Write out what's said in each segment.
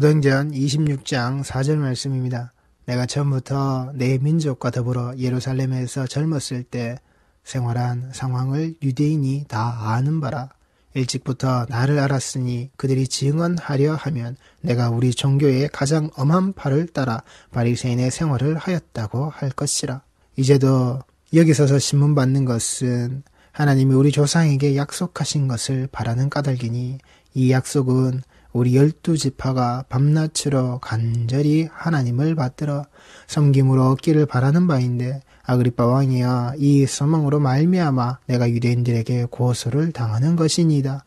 사도행전 26장 4절 말씀입니다. 내가 처음부터 내 민족과 더불어 예루살렘에서 젊었을 때 생활한 상황을 유대인이 다 아는 바라. 일찍부터 나를 알았으니 그들이 증언하려 하면 내가 우리 종교의 가장 엄한 바를 따라 바리새인의 생활을 하였다고 할 것이라. 이제도 여기 서서 신문 받는 것은 하나님이 우리 조상에게 약속하신 것을 바라는 까닭이니 이 약속은 우리 12지파가 밤낮으로 간절히 하나님을 받들어 섬김으로 얻기를 바라는 바인데 아그리빠 왕이여 이 소망으로 말미암아 내가 유대인들에게 고소를 당하는 것이니이다.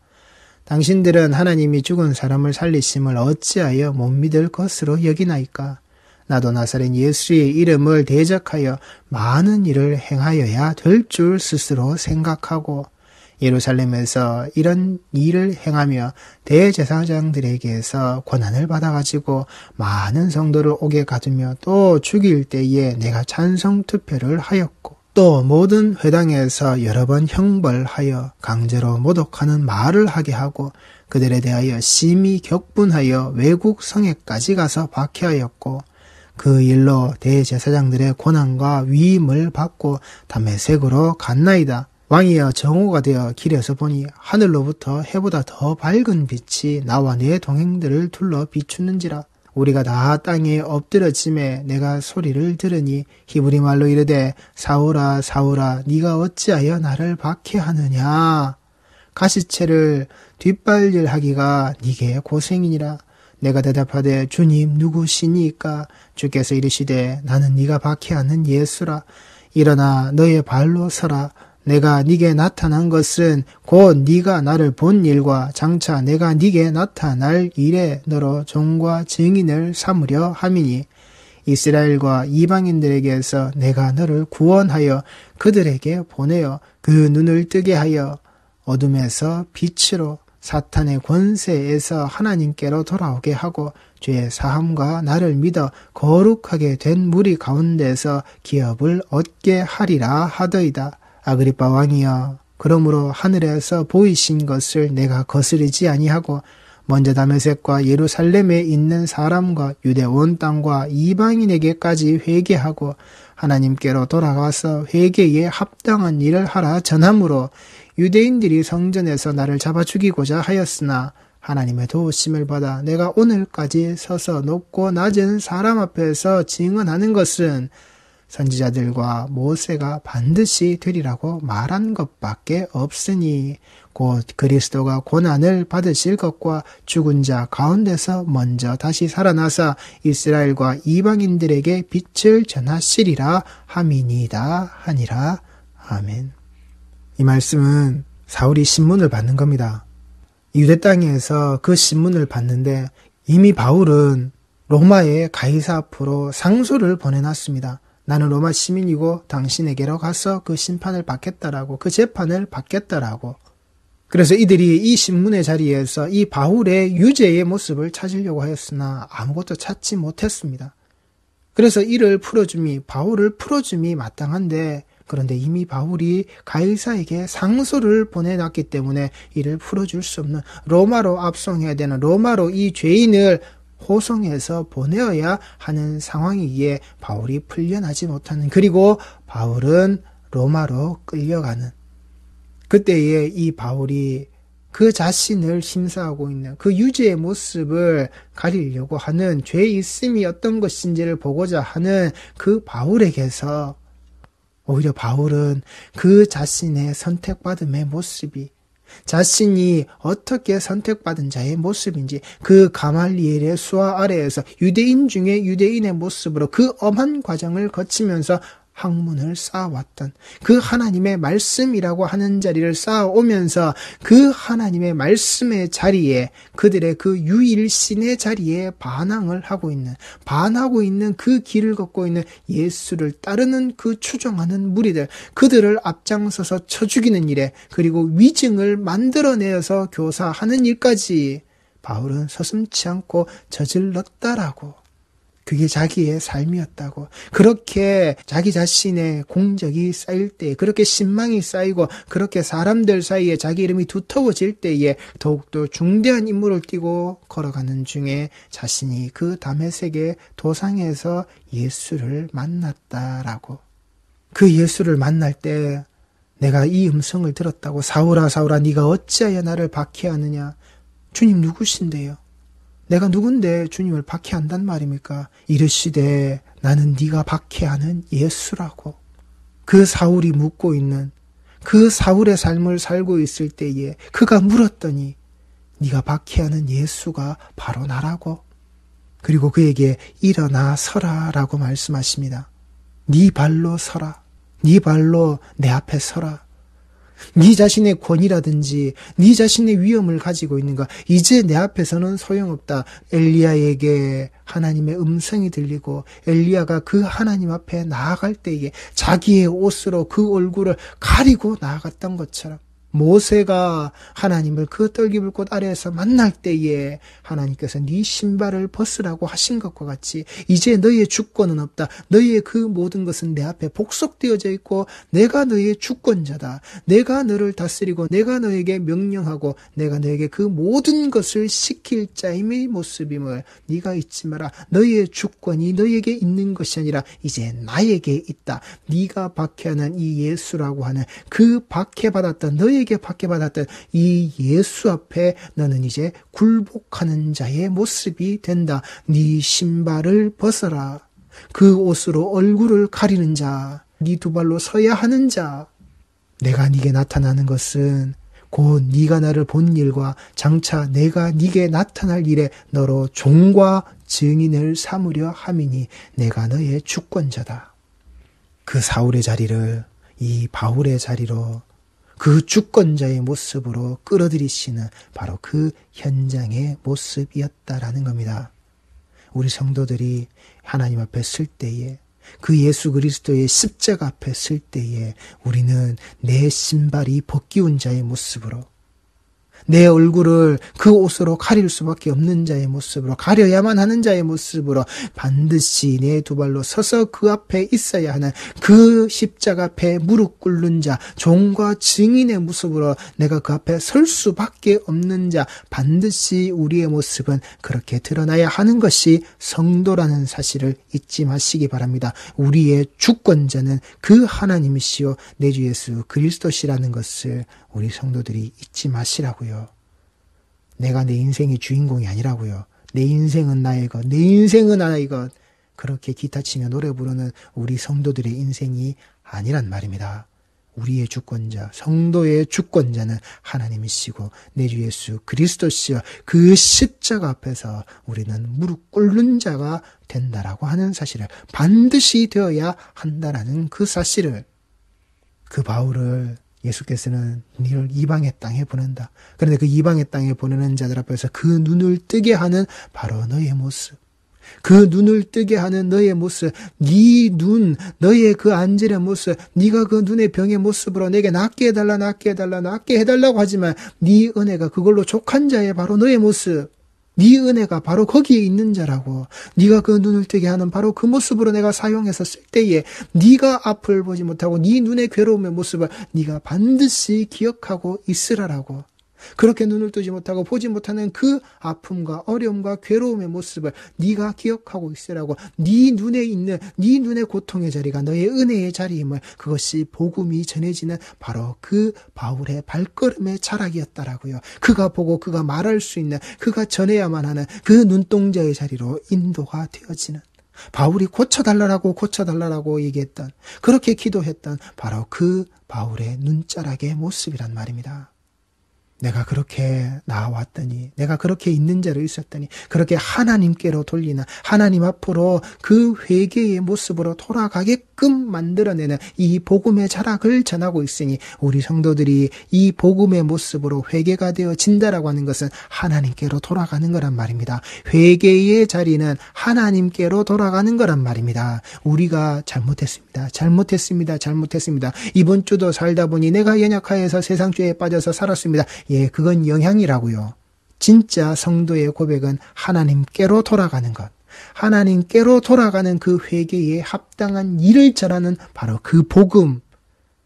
당신들은 하나님이 죽은 사람을 살리심을 어찌하여 못 믿을 것으로 여기나이까. 나도 나사렛 예수의 이름을 대적하여 많은 일을 행하여야 될 줄 스스로 생각하고 예루살렘에서 이런 일을 행하며 대제사장들에게서 권한을 받아가지고 많은 성도를 옥에 가두며 또 죽일 때에 내가 찬성 투표를 하였고 또 모든 회당에서 여러 번 형벌하여 강제로 모독하는 말을 하게 하고 그들에 대하여 심히 격분하여 외국 성에까지 가서 박해하였고 그 일로 대제사장들의 고난과 위임을 받고 다메섹으로 갔나이다. 왕이여 정오가 되어 길에서 보니 하늘로부터 해보다 더 밝은 빛이 나와 내 동행들을 둘러 비추는지라. 우리가 다 땅에 엎드러짐에 내가 소리를 들으니 히브리 말로 이르되 사울아 사울아 네가 어찌하여 나를 박해하느냐. 가시체를 뒷발질하기가 네게 고생이니라. 내가 대답하되 주님 누구시니까. 주께서 이르시되 나는 네가 박해하는 예수라. 일어나 너의 발로 서라. 내가 네게 나타난 것은 곧 네가 나를 본 일과 장차 내가 네게 나타날 일에 너로 종과 증인을 삼으려 함이니 이스라엘과 이방인들에게서 내가 너를 구원하여 그들에게 보내어 그 눈을 뜨게 하여 어둠에서 빛으로 사탄의 권세에서 하나님께로 돌아오게 하고 죄의 사함과 나를 믿어 거룩하게 된 무리 가운데서 기업을 얻게 하리라 하더이다. 아그리빠 왕이여 그러므로 하늘에서 보이신 것을 내가 거스르지 아니하고 먼저 다메섹과 예루살렘에 있는 사람과 유대 온 땅과 이방인에게까지 회개하고 하나님께로 돌아가서 회개에 합당한 일을 하라 전함으로 유대인들이 성전에서 나를 잡아 죽이고자 하였으나 하나님의 도우심을 받아 내가 오늘까지 서서 높고 낮은 사람 앞에서 증언하는 것은 선지자들과 모세가 반드시 되리라고 말한 것밖에 없으니 곧 그리스도가 고난을 받으실 것과 죽은 자 가운데서 먼저 다시 살아나사 이스라엘과 이방인들에게 빛을 전하시리라 함이니이다 하니라. 아멘. 이 말씀은 사울이 신문을 받는 겁니다. 유대 땅에서 그 신문을 받는데 이미 바울은 로마의 가이사 앞으로 상소를 보내놨습니다. 나는 로마 시민이고 당신에게로 가서 그 심판을 받겠다라고, 그 재판을 받겠다라고. 그래서 이들이 이 신문의 자리에서 이 바울의 유죄의 모습을 찾으려고 하였으나 아무것도 찾지 못했습니다. 그래서 이를 풀어줌이, 바울을 풀어줌이 마땅한데 그런데 이미 바울이 가이사에게 상소를 보내놨기 때문에 이를 풀어줄 수 없는, 로마로 압송해야 되는, 로마로 이 죄인을 호송해서 보내어야 하는 상황이기에 바울이 풀려나지 못하는, 그리고 바울은 로마로 끌려가는 그때에 이 바울이 그 자신을 심사하고 있는 그 유죄의 모습을 가리려고 하는 죄의 있음이 어떤 것인지를 보고자 하는 그 바울에게서 오히려 바울은 그 자신의 선택받음의 모습이, 자신이 어떻게 선택받은 자의 모습인지, 그 가말리엘의 수하 아래에서 유대인 중에 유대인의 모습으로 그 엄한 과정을 거치면서 학문을 쌓아왔던 그 하나님의 말씀이라고 하는 자리를 쌓아오면서 그 하나님의 말씀의 자리에, 그들의 그 유일신의 자리에 반하고 있는 그 길을 걷고 있는 예수를 따르는 그 추종하는 무리들, 그들을 앞장서서 쳐 죽이는 일에, 그리고 위증을 만들어내어서 교사하는 일까지 바울은 서슴지 않고 저질렀다라고. 그게 자기의 삶이었다고. 그렇게 자기 자신의 공적이 쌓일 때, 그렇게 신망이 쌓이고 그렇게 사람들 사이에 자기 이름이 두터워질 때에 더욱더 중대한 임무를 띠고 걸어가는 중에 자신이 그 다메섹의 도상에서 예수를 만났다라고. 그 예수를 만날 때 내가 이 음성을 들었다고. 사울아 사울아 네가 어찌하여 나를 박해하느냐. 주님 누구신데요? 내가 누군데 주님을 박해한단 말입니까? 이르시되 나는 네가 박해하는 예수라고. 그 사울이 묻고 있는 그 사울의 삶을 살고 있을 때에 그가 물었더니 네가 박해하는 예수가 바로 나라고. 그리고 그에게 일어나 서라라고 말씀하십니다. 네 발로 서라. 네 발로 내 앞에 서라. 네 자신의 권위라든지 네 자신의 위엄을 가지고 있는가? 이제 내 앞에서는 소용없다. 엘리야에게 하나님의 음성이 들리고 엘리야가 그 하나님 앞에 나아갈 때에 자기의 옷으로 그 얼굴을 가리고 나아갔던 것처럼 모세가 하나님을 그 떨기불꽃 아래에서 만날 때에 하나님께서 네 신발을 벗으라고 하신 것과 같이 이제 너희의 주권은 없다. 너희의 그 모든 것은 내 앞에 복속되어져 있고 내가 너희의 주권자다. 내가 너를 다스리고 내가 너에게 명령하고 내가 너에게 그 모든 것을 시킬 자임의 모습임을 네가 잊지 마라. 너희의 주권이 너희에게 있는 것이 아니라 이제 나에게 있다. 네가 박해하는 이 예수라고 하는 그 박해받았던 너희에게 박해받았던 이 예수 앞에 너는 이제 굴복하는 자의 모습이 된다. 네 신발을 벗어라. 그 옷으로 얼굴을 가리는 자, 네 두 발로 서야 하는 자. 내가 네게 나타나는 것은 곧 네가 나를 본 일과 장차 내가 네게 나타날 일에 너로 종과 증인을 삼으려 함이니 내가 너의 주권자다. 그 사울의 자리를 이 바울의 자리로 그 주권자의 모습으로 끌어들이시는 바로 그 현장의 모습이었다라는 겁니다. 우리 성도들이 하나님 앞에 설 때에 그 예수 그리스도의 십자가 앞에 설 때에 우리는 내 신발이 벗기운 자의 모습으로 내 얼굴을 그 옷으로 가릴 수밖에 없는 자의 모습으로 가려야만 하는 자의 모습으로 반드시 내 두 발로 서서 그 앞에 있어야 하는 그 십자가 앞에 무릎 꿇는 자 종과 증인의 모습으로 내가 그 앞에 설 수밖에 없는 자 반드시 우리의 모습은 그렇게 드러나야 하는 것이 성도라는 사실을 잊지 마시기 바랍니다. 우리의 주권자는 그 하나님이시요 내 주 예수 그리스도시라는 것을 우리 성도들이 잊지 마시라고요. 내가 내 인생의 주인공이 아니라고요. 내 인생은 나의 것, 내 인생은 나의 것. 그렇게 기타 치며 노래 부르는 우리 성도들의 인생이 아니란 말입니다. 우리의 주권자, 성도의 주권자는 하나님이시고 내 주 예수 그리스도시여 그 십자가 앞에서 우리는 무릎 꿇는 자가 된다라고 하는 사실을 반드시 되어야 한다라는 그 사실을 그 바울을 예수께서는 너를 이방의 땅에 보낸다. 그런데 그 이방의 땅에 보내는 자들 앞에서 그 눈을 뜨게 하는 바로 너의 모습. 그 눈을 뜨게 하는 너의 모습, 네 눈, 너의 그 안질의 모습, 네가 그 눈의 병의 모습으로 내게 낫게 해달라, 낫게 해달라, 낫게 해달라고 하지만 네 은혜가 그걸로 족한 자의 바로 너의 모습. 네 은혜가 바로 거기에 있는 자라고. 네가 그 눈을 뜨게 하는 바로 그 모습으로 내가 사용해서 쓸 때에 네가 앞을 보지 못하고 네 눈의 괴로움의 모습을 네가 반드시 기억하고 있으라라고. 그렇게 눈을 뜨지 못하고 보지 못하는 그 아픔과 어려움과 괴로움의 모습을 네가 기억하고 있으라고. 네 눈에 있는 네 눈의 고통의 자리가 너의 은혜의 자리임을 그것이 복음이 전해지는 바로 그 바울의 발걸음의 자락이었다라고요. 그가 보고 그가 말할 수 있는 그가 전해야만 하는 그 눈동자의 자리로 인도가 되어지는 바울이 고쳐달라고 얘기했던 그렇게 기도했던 바로 그 바울의 눈자락의 모습이란 말입니다. 내가 그렇게 나와왔더니 내가 그렇게 있는 자로 있었더니 그렇게 하나님께로 돌리는 하나님 앞으로 그 회개의 모습으로 돌아가게끔 만들어내는 이 복음의 자락을 전하고 있으니 우리 성도들이 이 복음의 모습으로 회개가 되어진다라고 하는 것은 하나님께로 돌아가는 거란 말입니다. 회개의 자리는 하나님께로 돌아가는 거란 말입니다. 우리가 잘못했습니다. 이번 주도 살다 보니 내가 연약하여서 세상죄에 빠져서 살았습니다. 예, 그건 영향이라고요. 진짜 성도의 고백은 하나님께로 돌아가는 것. 하나님께로 돌아가는 그 회개에 합당한 일을 전하는 바로 그 복음.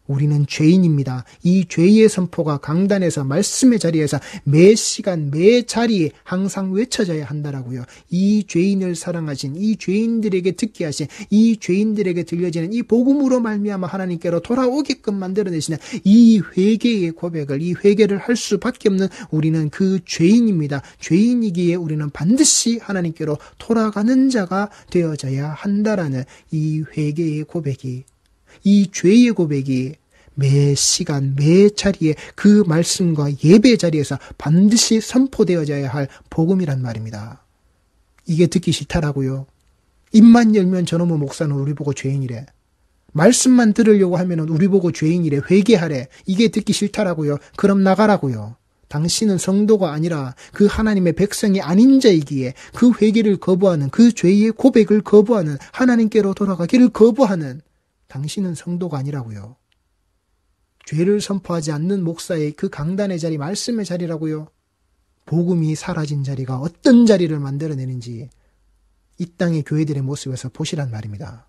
우리는 죄인입니다. 이 죄의 선포가 강단에서 말씀의 자리에서 매 시간 매 자리에 항상 외쳐져야 한다라고요. 이 죄인을 사랑하신, 이 죄인들에게 듣게 하신, 이 죄인들에게 들려지는 이 복음으로 말미암아 하나님께로 돌아오게끔 만들어내시는 이 회개의 고백을, 이 회개를 할 수밖에 없는 우리는 그 죄인입니다. 죄인이기에 우리는 반드시 하나님께로 돌아가는 자가 되어져야 한다라는 이 회개의 고백이, 이 죄의 고백이 매 시간 매 자리에 그 말씀과 예배 자리에서 반드시 선포되어져야 할 복음이란 말입니다. 이게 듣기 싫다라고요. 입만 열면 저놈의 목사는 우리 보고 죄인이래. 말씀만 들으려고 하면 우리 보고 죄인이래. 회개하래. 이게 듣기 싫다라고요. 그럼 나가라고요. 당신은 성도가 아니라 그 하나님의 백성이 아닌 자이기에 그 회개를 거부하는, 그 죄의 고백을 거부하는, 하나님께로 돌아가기를 거부하는 당신은 성도가 아니라고요. 죄를 선포하지 않는 목사의 그 강단의 자리, 말씀의 자리라고요. 복음이 사라진 자리가 어떤 자리를 만들어내는지 이 땅의 교회들의 모습에서 보시란 말입니다.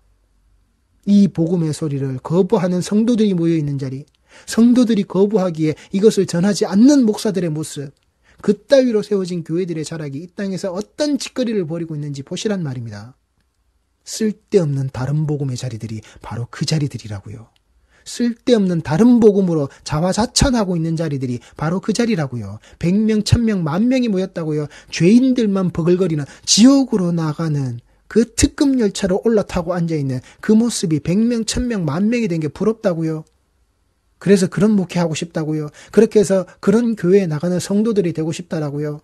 이 복음의 소리를 거부하는 성도들이 모여있는 자리, 성도들이 거부하기에 이것을 전하지 않는 목사들의 모습, 그따위로 세워진 교회들의 자락이 이 땅에서 어떤 짓거리를 벌이고 있는지 보시란 말입니다. 쓸데없는 다른 복음의 자리들이 바로 그 자리들이라고요. 쓸데없는 다른 복음으로 자화자찬하고 있는 자리들이 바로 그 자리라고요. 100명, 1000명, 10,000명이 모였다고요. 죄인들만 버글거리는 지옥으로 나가는 그 특급 열차로 올라타고 앉아있는 그 모습이 100명, 1000명, 10,000명이 된 게 부럽다고요. 그래서 그런 목회하고 싶다고요. 그렇게 해서 그런 교회에 나가는 성도들이 되고 싶다라고요.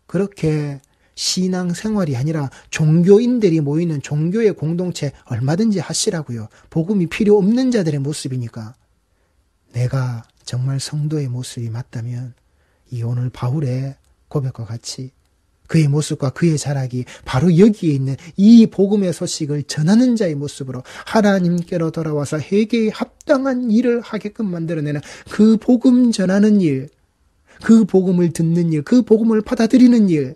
그렇게 신앙생활이 아니라 종교인들이 모이는 종교의 공동체 얼마든지 하시라고요. 복음이 필요 없는 자들의 모습이니까. 내가 정말 성도의 모습이 맞다면 이 오늘 바울의 고백과 같이 그의 모습과 그의 자락이 바로 여기에 있는 이 복음의 소식을 전하는 자의 모습으로 하나님께로 돌아와서 회개에 합당한 일을 하게끔 만들어내는 그 복음 전하는 일, 그 복음을 듣는 일, 그 복음을 받아들이는 일,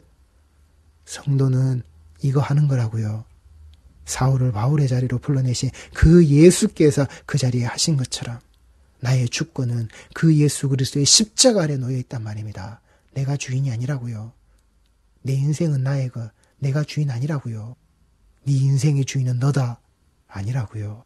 성도는 이거 하는 거라고요. 사울을 바울의 자리로 불러내신 그 예수께서 그 자리에 하신 것처럼 나의 주권은 그 예수 그리스도의 십자가 아래 놓여 있단 말입니다. 내가 주인이 아니라고요. 내 인생은 나의 것, 내가 주인 아니라고요. 네 인생의 주인은 너다 아니라고요.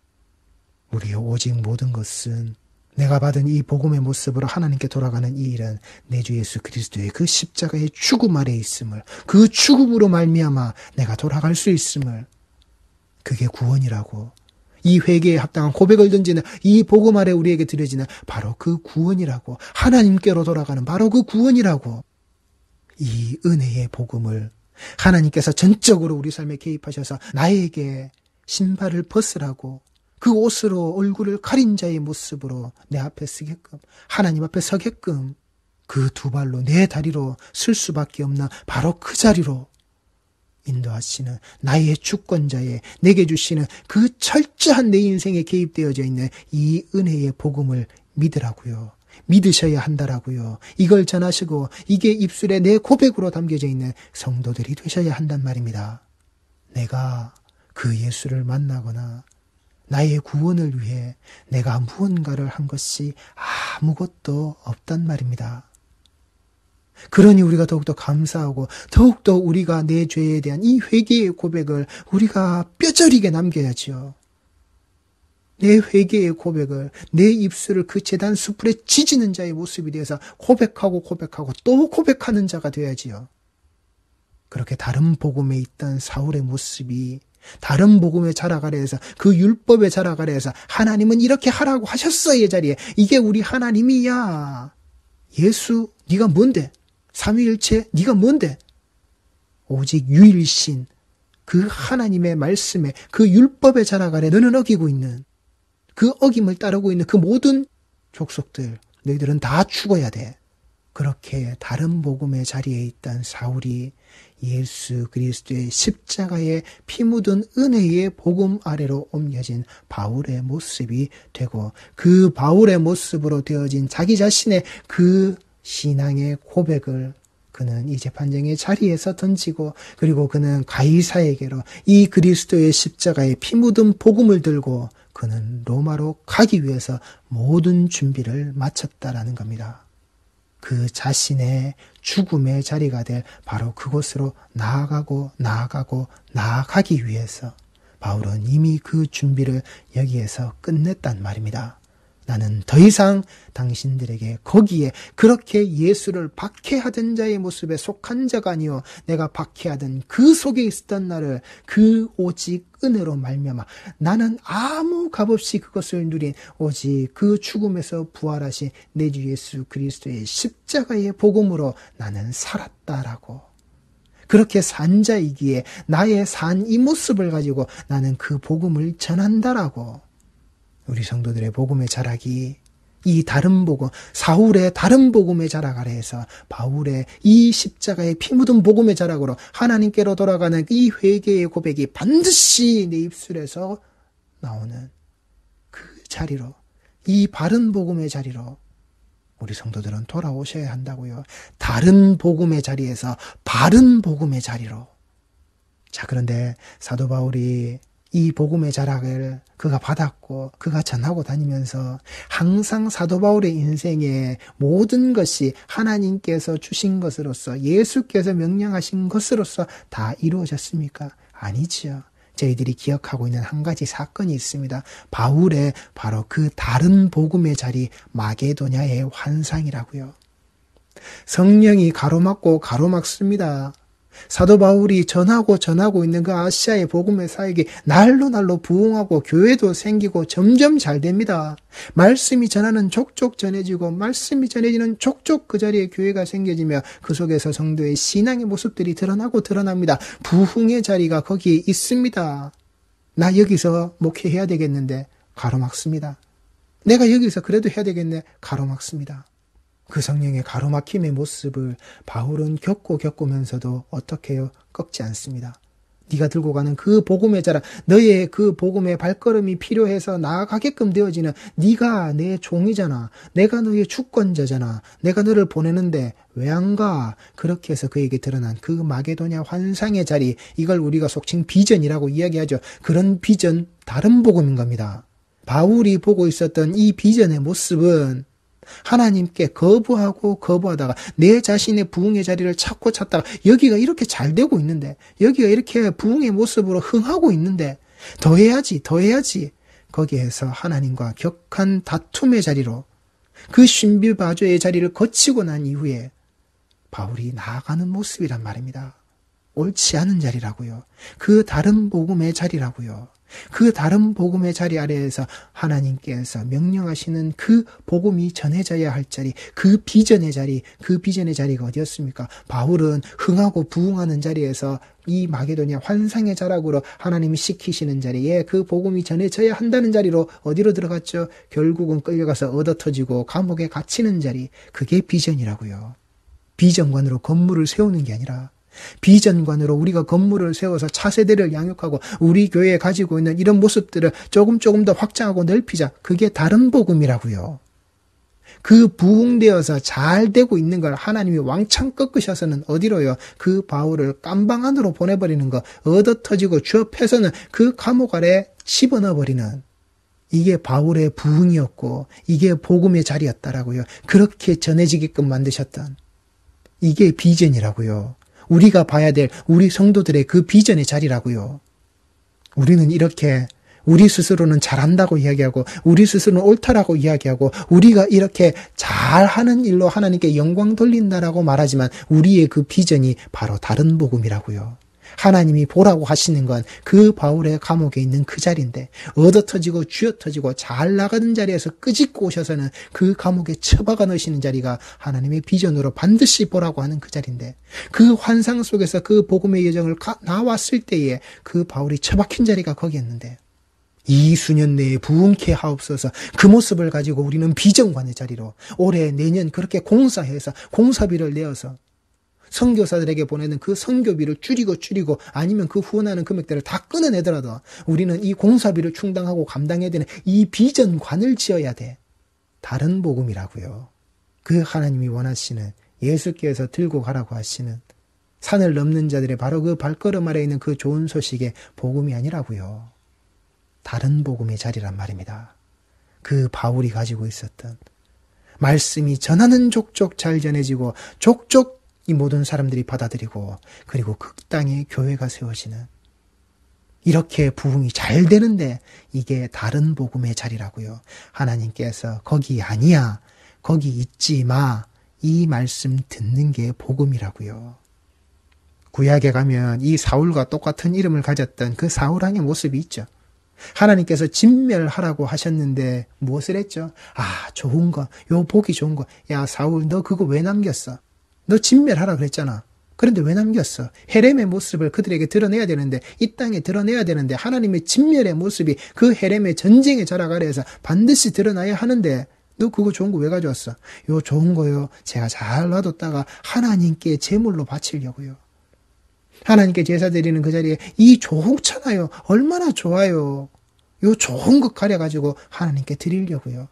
우리의 오직 모든 것은 내가 받은 이 복음의 모습으로 하나님께 돌아가는 이 일은 내 주 예수 그리스도의 그 십자가의 죽음 아래 있음을, 그 죽음으로 말미암아 내가 돌아갈 수 있음을, 그게 구원이라고. 이 회개에 합당한 고백을 던지는 이 복음 아래 우리에게 드려지는 바로 그 구원이라고. 하나님께로 돌아가는 바로 그 구원이라고. 이 은혜의 복음을 하나님께서 전적으로 우리 삶에 개입하셔서 나에게 신발을 벗으라고, 그 옷으로 얼굴을 가린 자의 모습으로 내 앞에 서게끔, 하나님 앞에 서게끔 그 두 발로 내 다리로 쓸 수밖에 없는 바로 그 자리로 인도하시는 나의 주권자의, 내게 주시는 그 철저한 내 인생에 개입되어져 있는 이 은혜의 복음을 믿으라고요. 믿으셔야 한다라고요. 이걸 전하시고 이게 입술에 내 고백으로 담겨져 있는 성도들이 되셔야 한단 말입니다. 내가 그 예수를 만나거나 나의 구원을 위해 내가 무언가를 한 것이 아무것도 없단 말입니다. 그러니 우리가 더욱더 감사하고 더욱더 우리가 내 죄에 대한 이 회개의 고백을 우리가 뼈저리게 남겨야지요. 내 회개의 고백을 내 입술을 그 제단 수풀에 지지는 자의 모습이 되어서 고백하고 또 고백하는 자가 되어야지요. 그렇게 다른 복음에 있던 사울의 모습이 다른 복음의 자락 아래에서, 그 율법의 자락 아래에서 하나님은 이렇게 하라고 하셨어의 자리에 이게 우리 하나님이야. 예수 네가 뭔데? 삼위일체 네가 뭔데? 오직 유일신 그 하나님의 말씀에, 그 율법의 자락 아래 너는 어기고 있는, 그 어김을 따르고 있는 그 모든 족속들, 너희들은 다 죽어야 돼. 그렇게 다른 복음의 자리에 있던 사울이 예수 그리스도의 십자가에 피 묻은 은혜의 복음 아래로 옮겨진 바울의 모습이 되고, 그 바울의 모습으로 되어진 자기 자신의 그 신앙의 고백을, 그는 이 재판장의 자리에서 던지고 그리고 그는 가이사에게로 이 그리스도의 십자가에 피 묻은 복음을 들고 그는 로마로 가기 위해서 모든 준비를 마쳤다라는 겁니다. 그 자신의 죽음의 자리가 될 바로 그곳으로 나아가기 위해서 바울은 이미 그 준비를 여기에서 끝냈단 말입니다. 나는 더 이상 당신들에게 거기에 그렇게 예수를 박해하던 자의 모습에 속한 자가 아니요 내가 박해하던 그 속에 있었던 나를 그 오직 은혜로 말미암아 나는 아무 값없이 그것을 누린 오직 그 죽음에서 부활하신 내 주 예수 그리스도의 십자가의 복음으로 나는 살았다라고. 그렇게 산 자이기에 나의 산 이 모습을 가지고 나는 그 복음을 전한다라고. 우리 성도들의 복음의 자락이 이 다른 복음, 사울의 다른 복음의 자락 아래에서 바울의 이 십자가의 피 묻은 복음의 자락으로 하나님께로 돌아가는 이 회개의 고백이 반드시 내 입술에서 나오는 그 자리로, 이 바른 복음의 자리로 우리 성도들은 돌아오셔야 한다고요. 다른 복음의 자리에서 바른 복음의 자리로. 자, 그런데 사도 바울이 이 복음의 자락을 그가 받았고 그가 전하고 다니면서 항상 사도 바울의 인생에 모든 것이 하나님께서 주신 것으로서 예수께서 명령하신 것으로서 다 이루어졌습니까? 아니지요. 저희들이 기억하고 있는 한 가지 사건이 있습니다. 바울의 바로 그 다른 복음의 자리 마게도냐의 환상이라고요. 성령이 가로막고 가로막습니다. 사도 바울이 전하고 있는 그 아시아의 복음의 사역이 날로 부흥하고 교회도 생기고 점점 잘 됩니다. 말씀이 전하는 족족 전해지고 말씀이 전해지는 족족 그 자리에 교회가 생겨지며 그 속에서 성도의 신앙의 모습들이 드러납니다. 부흥의 자리가 거기에 있습니다. 나 여기서 목회해야 되겠는데 가로막습니다. 내가 여기서 그래도 해야 되겠네 가로막습니다. 그 성령의 가로막힘의 모습을 바울은 겪으면서도 어떻게 해요? 꺾지 않습니다. 네가 들고 가는 그 복음의 자락, 너의 그 복음의 발걸음이 필요해서 나아가게끔 되어지는 네가 내 종이잖아. 내가 너의 주권자잖아. 내가 너를 보내는데 왜 안 가? 그렇게 해서 그에게 드러난 그 마게도냐 환상의 자리, 이걸 우리가 속칭 비전이라고 이야기하죠. 그런 비전, 다른 복음인 겁니다. 바울이 보고 있었던 이 비전의 모습은 하나님께 거부하다가 내 자신의 부흥의 자리를 찾다가 여기가 이렇게 잘 되고 있는데, 여기가 이렇게 부흥의 모습으로 흥하고 있는데 더 해야지 거기에서 하나님과 격한 다툼의 자리로, 그 신비바조의 자리를 거치고 난 이후에 바울이 나아가는 모습이란 말입니다. 옳지 않은 자리라고요. 그 다른 복음의 자리라고요. 그 다른 복음의 자리 아래에서 하나님께서 명령하시는 그 복음이 전해져야 할 자리, 그 비전의 자리가 어디였습니까? 바울은 흥하고 부흥하는 자리에서 이 마게도냐 환상의 자락으로 하나님이 시키시는 자리에 그 복음이 전해져야 한다는 자리로 어디로 들어갔죠? 결국은 끌려가서 얻어터지고 감옥에 갇히는 자리, 그게 비전이라고요. 비전관으로 건물을 세우는 게 아니라 비전관으로 우리가 건물을 세워서 차세대를 양육하고 우리 교회에 가지고 있는 이런 모습들을 조금 더 확장하고 넓히자. 그게 다른 복음이라고요. 그 부흥되어서 잘 되고 있는 걸 하나님이 왕창 꺾으셔서는 어디로요? 그 바울을 깜방 안으로 보내버리는 거, 얻어터지고 취업해서는 그 감옥 아래 집어넣어버리는, 이게 바울의 부흥이었고 이게 복음의 자리였다라고요. 그렇게 전해지게끔 만드셨던, 이게 비전이라고요. 우리가 봐야 될 우리 성도들의 그 비전의 자리라고요. 우리는 이렇게 우리 스스로는 잘한다고 이야기하고 우리 스스로는 옳다라고 이야기하고 우리가 이렇게 잘하는 일로 하나님께 영광 돌린다라고 말하지만 우리의 그 비전이 바로 다른 복음이라고요. 하나님이 보라고 하시는 건 그 바울의 감옥에 있는 그 자리인데, 얻어터지고 쥐어터지고 잘 나가는 자리에서 끄집고 오셔서는 그 감옥에 처박아 넣으시는 자리가 하나님의 비전으로 반드시 보라고 하는 그 자리인데, 그 환상 속에서 그 복음의 여정을 나왔을 때에 그 바울이 처박힌 자리가 거기였는데, 이 수년 내에 부흥케 하옵소서. 그 모습을 가지고 우리는 비전관의 자리로 올해 내년 그렇게 공사해서 공사비를 내어서 선교사들에게 보내는 그 선교비를 줄이고 아니면 그 후원하는 금액들을 다 끊어내더라도 우리는 이 공사비를 충당하고 감당해야 되는 이 비전관을 지어야 돼. 다른 복음이라고요. 그 하나님이 원하시는 예수께서 들고 가라고 하시는 산을 넘는 자들의 바로 그 발걸음 아래 있는 그 좋은 소식의 복음이 아니라고요. 다른 복음의 자리란 말입니다. 그 바울이 가지고 있었던 말씀이 전하는 족족 잘 전해지고 족족 이 모든 사람들이 받아들이고 그리고 그 땅에 교회가 세워지는 이렇게 부흥이 잘 되는데 이게 다른 복음의 자리라고요. 하나님께서 거기 아니야, 거기 있지 마, 이 말씀 듣는 게 복음이라고요. 구약에 가면 이 사울과 똑같은 이름을 가졌던 그 사울왕의 모습이 있죠. 하나님께서 진멸하라고 하셨는데 무엇을 했죠? 아, 좋은 거, 요 보기 좋은 거. 야, 사울 너 그거 왜 남겼어? 너 진멸하라 그랬잖아. 그런데 왜 남겼어? 헤렘의 모습을 그들에게 드러내야 되는데, 이 땅에 드러내야 되는데, 하나님의 진멸의 모습이 그 헤렘의 전쟁의 자락 아래에서 반드시 드러나야 하는데, 너 그거 좋은 거 왜 가져왔어? 요 좋은 거요, 제가 잘 놔뒀다가 하나님께 제물로 바치려고요. 하나님께 제사 드리는 그 자리에 이 좋잖아요. 얼마나 좋아요. 요 좋은 것 가려가지고 하나님께 드리려고요.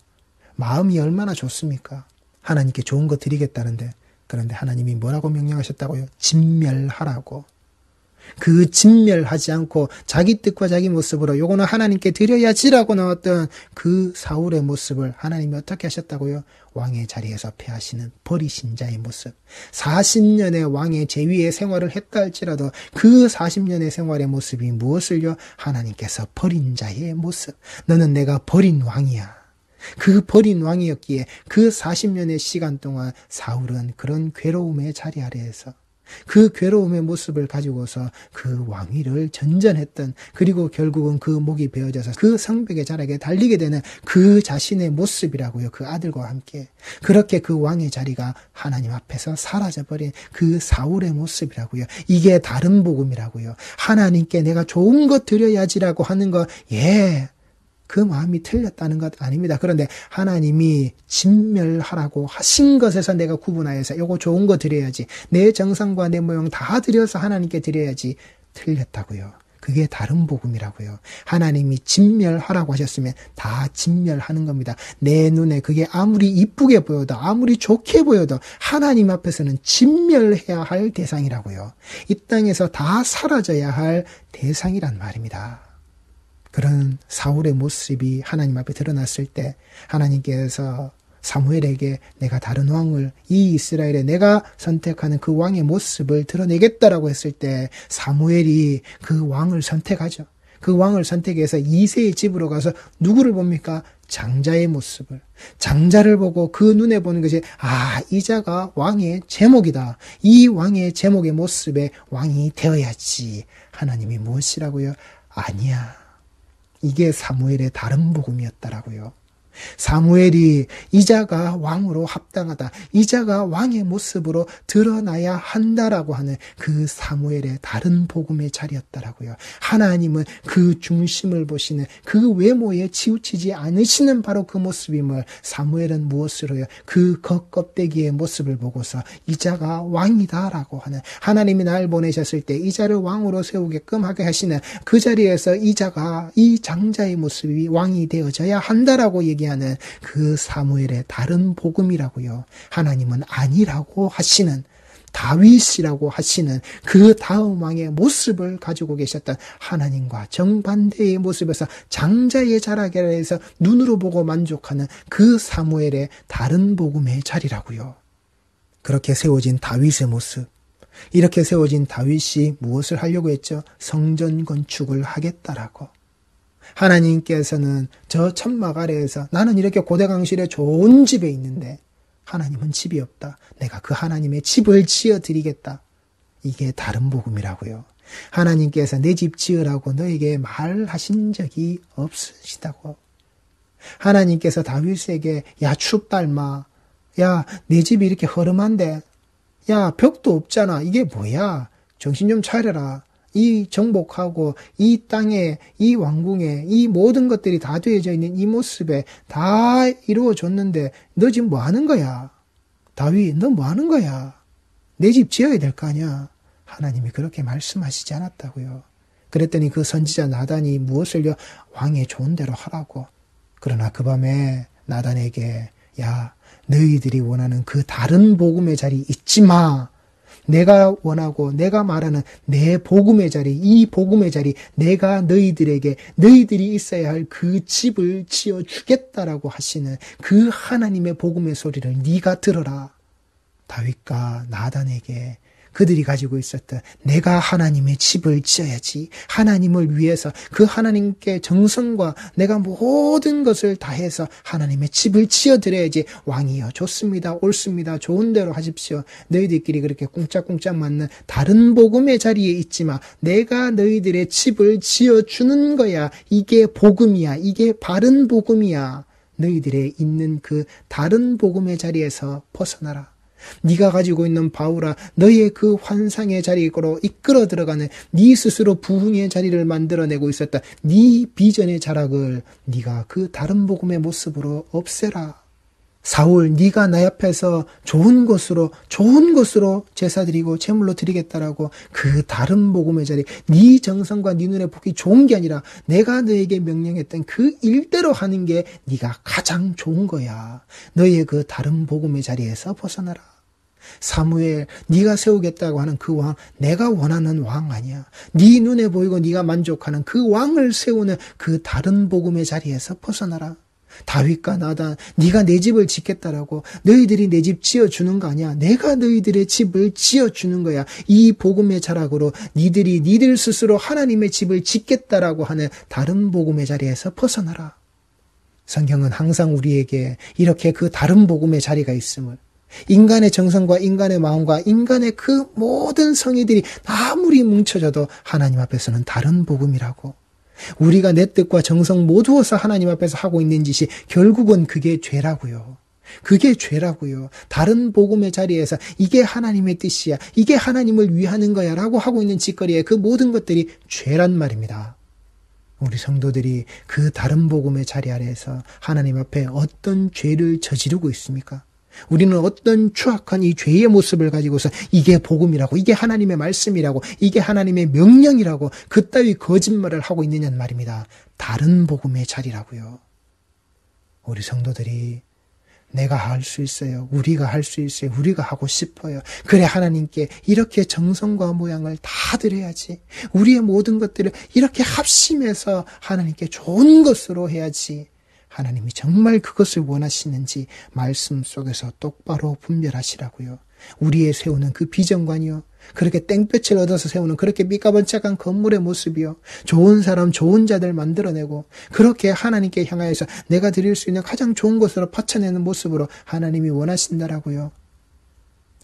마음이 얼마나 좋습니까? 하나님께 좋은 거 드리겠다는데, 그런데 하나님이 뭐라고 명령하셨다고요? 진멸하라고. 그 진멸하지 않고 자기 뜻과 자기 모습으로 요거는 하나님께 드려야지라고 나왔던 그 사울의 모습을 하나님이 어떻게 하셨다고요? 왕의 자리에서 패하시는 버리신 자의 모습. 40년의 왕의 제위의 생활을 했다 할지라도 그 40년의 생활의 모습이 무엇을요? 하나님께서 버린 자의 모습. 너는 내가 버린 왕이야. 그 버린 왕이었기에 그 40년의 시간 동안 사울은 그런 괴로움의 자리 아래에서 그 괴로움의 모습을 가지고서 그 왕위를 전전했던, 그리고 결국은 그 목이 베어져서 그 성벽의 자락에 달리게 되는 그 자신의 모습이라고요. 그 아들과 함께 그렇게 그 왕의 자리가 하나님 앞에서 사라져버린 그 사울의 모습이라고요. 이게 다른 복음이라고요. 하나님께 내가 좋은 것 드려야지라고 하는 거, 그 마음이 틀렸다는 것 아닙니다. 그런데 하나님이 진멸하라고 하신 것에서 내가 구분하여서 요거 좋은 거 드려야지, 내 정성과 내 모형 다 드려서 하나님께 드려야지, 틀렸다고요. 그게 다른 복음이라고요. 하나님이 진멸하라고 하셨으면 다 진멸하는 겁니다. 내 눈에 그게 아무리 이쁘게 보여도 아무리 좋게 보여도 하나님 앞에서는 진멸해야 할 대상이라고요. 이 땅에서 다 사라져야 할 대상이란 말입니다. 그런 사울의 모습이 하나님 앞에 드러났을 때 하나님께서 사무엘에게 내가 다른 왕을, 이 이스라엘에 내가 선택하는 그 왕의 모습을 드러내겠다라고 했을 때 사무엘이 그 왕을 선택하죠. 그 왕을 선택해서 이새의 집으로 가서 누구를 봅니까? 장자의 모습을. 장자를 보고 그 눈에 보는 것이, 이 자가 왕의 제목이다. 이 왕의 제목의 모습에 왕이 되어야지. 하나님이 무엇이라고요? 아니야. 이게 사무엘의 다른 복음이었다라고요. 사무엘이 이자가 왕으로 합당하다, 이자가 왕의 모습으로 드러나야 한다라고 하는 그 사무엘의 다른 복음의 자리였다라고요. 하나님은 그 중심을 보시는, 그 외모에 치우치지 않으시는 바로 그 모습임을 사무엘은 무엇으로요? 그 겉껍데기의 모습을 보고서 이자가 왕이다라고 하는, 하나님이 날 보내셨을 때 이자를 왕으로 세우게끔 하게 하시는 그 자리에서 이자가, 이 장자의 모습이 왕이 되어져야 한다라고 얘기하는 그 사무엘의 다른 복음이라고요. 하나님은 아니라고 하시는, 다윗이라고 하시는 그 다음 왕의 모습을 가지고 계셨던 하나님과 정반대의 모습에서 장자의 자락 아래에서 눈으로 보고 만족하는 그 사무엘의 다른 복음의 자리라고요. 그렇게 세워진 다윗의 모습, 이렇게 세워진 다윗이 무엇을 하려고 했죠? 성전 건축을 하겠다라고. 하나님께서는 저 천막 아래에서, 나는 이렇게 고대강실에 좋은 집에 있는데 하나님은 집이 없다. 내가 그 하나님의 집을 지어 드리겠다. 이게 다른 복음이라고요. 하나님께서 내 집 지으라고 너에게 말하신 적이 없으시다고. 하나님께서 다윗에게, 야 춥다 임마, 야 내 집이 이렇게 허름한데, 야 벽도 없잖아, 이게 뭐야, 정신 좀 차려라. 이 정복하고 이 땅에, 이 왕궁에 이 모든 것들이 다 되어져 있는 이 모습에 다 이루어졌는데 너 지금 뭐 하는 거야? 다윗, 너 뭐 하는 거야? 내 집 지어야 될 거 아니야? 하나님이 그렇게 말씀하시지 않았다고요. 그랬더니 그 선지자 나단이 무엇을요? 왕의 좋은 대로 하라고. 그러나 그 밤에 나단에게, 야, 너희들이 원하는 그 다른 복음의 자리 잊지 마. 내가 원하고 내가 말하는 내 복음의 자리, 이 복음의 자리, 내가 너희들에게 너희들이 있어야 할 그 집을 지어주겠다라고 하시는 그 하나님의 복음의 소리를 네가 들어라. 다윗과 나단에게 그들이 가지고 있었던 내가 하나님의 집을 지어야지, 하나님을 위해서 그 하나님께 정성과 내가 모든 것을 다해서 하나님의 집을 지어드려야지. 왕이여 좋습니다, 옳습니다, 좋은 대로 하십시오. 너희들끼리 그렇게 꿍짝꿍짝 맞는 다른 복음의 자리에 있지 마. 내가 너희들의 집을 지어주는 거야. 이게 복음이야. 이게 바른 복음이야. 너희들의 있는 그 다른 복음의 자리에서 벗어나라. 네가 가지고 있는 바울아, 너의 그 환상의 자리로 이끌어 들어가는 네 스스로 부흥의 자리를 만들어내고 있었다. 네 비전의 자락을 네가 그 다른 복음의 모습으로 없애라. 사울, 네가 나 옆에서 좋은 것으로 제사드리고 제물로 드리겠다라고 그 다른 복음의 자리, 네 정성과 네 눈에 보기 좋은 게 아니라 내가 너에게 명령했던 그 일대로 하는 게 네가 가장 좋은 거야. 너의 그 다른 복음의 자리에서 벗어나라. 사무엘, 네가 세우겠다고 하는 그 왕, 내가 원하는 왕 아니야. 네 눈에 보이고 네가 만족하는 그 왕을 세우는 그 다른 복음의 자리에서 벗어나라. 다윗과 나단, 네가 내 집을 짓겠다라고 너희들이 내 집 지어주는 거 아니야. 내가 너희들의 집을 지어주는 거야. 이 복음의 자락으로 니들 스스로 하나님의 집을 짓겠다라고 하는 다른 복음의 자리에서 벗어나라. 성경은 항상 우리에게 이렇게 그 다른 복음의 자리가 있음을, 인간의 정성과 인간의 마음과 인간의 그 모든 성의들이 아무리 뭉쳐져도 하나님 앞에서는 다른 복음이라고, 우리가 내 뜻과 정성 모두어서 하나님 앞에서 하고 있는 짓이 결국은 그게 죄라고요. 그게 죄라고요. 다른 복음의 자리에서 이게 하나님의 뜻이야, 이게 하나님을 위하는 거야 라고 하고 있는 짓거리에 그 모든 것들이 죄란 말입니다. 우리 성도들이 그 다른 복음의 자리 아래에서 하나님 앞에 어떤 죄를 저지르고 있습니까? 우리는 어떤 추악한 이 죄의 모습을 가지고서 이게 복음이라고, 이게 하나님의 말씀이라고, 이게 하나님의 명령이라고 그따위 거짓말을 하고 있느냐는 말입니다. 다른 복음의 자리라고요. 우리 성도들이 내가 할 수 있어요. 우리가 할 수 있어요. 우리가 하고 싶어요. 그래, 하나님께 이렇게 정성과 모양을 다 드려야지. 우리의 모든 것들을 이렇게 합심해서 하나님께 좋은 것으로 해야지. 하나님이 정말 그것을 원하시는지 말씀 속에서 똑바로 분별하시라고요. 우리의 세우는 그 비전관이요, 그렇게 땡볕을 얻어서 세우는 그렇게 삐까번쩍한 건물의 모습이요, 좋은 사람 좋은 자들 만들어내고 그렇게 하나님께 향하여서 내가 드릴 수 있는 가장 좋은 것으로 바쳐내는 모습으로 하나님이 원하신다라고요.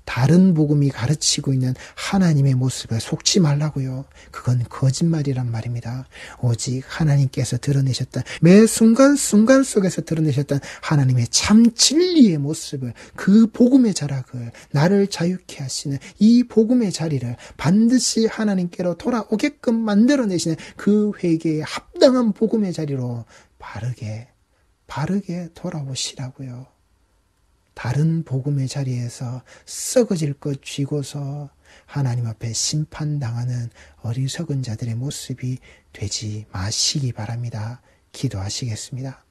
다른 복음이 가르치고 있는 하나님의 모습에 속지 말라고요. 그건 거짓말이란 말입니다. 오직 하나님께서 드러내셨던, 매 순간순간 속에서 드러내셨던 하나님의 참 진리의 모습을, 그 복음의 자락을, 나를 자유케 하시는 이 복음의 자리를 반드시 하나님께로 돌아오게끔 만들어내시는 그 회개에 합당한 복음의 자리로 바르게 돌아오시라고요. 다른 복음의 자리에서 썩어질 것 쥐고서 하나님 앞에 심판당하는 어리석은 자들의 모습이 되지 마시기 바랍니다. 기도하시겠습니다.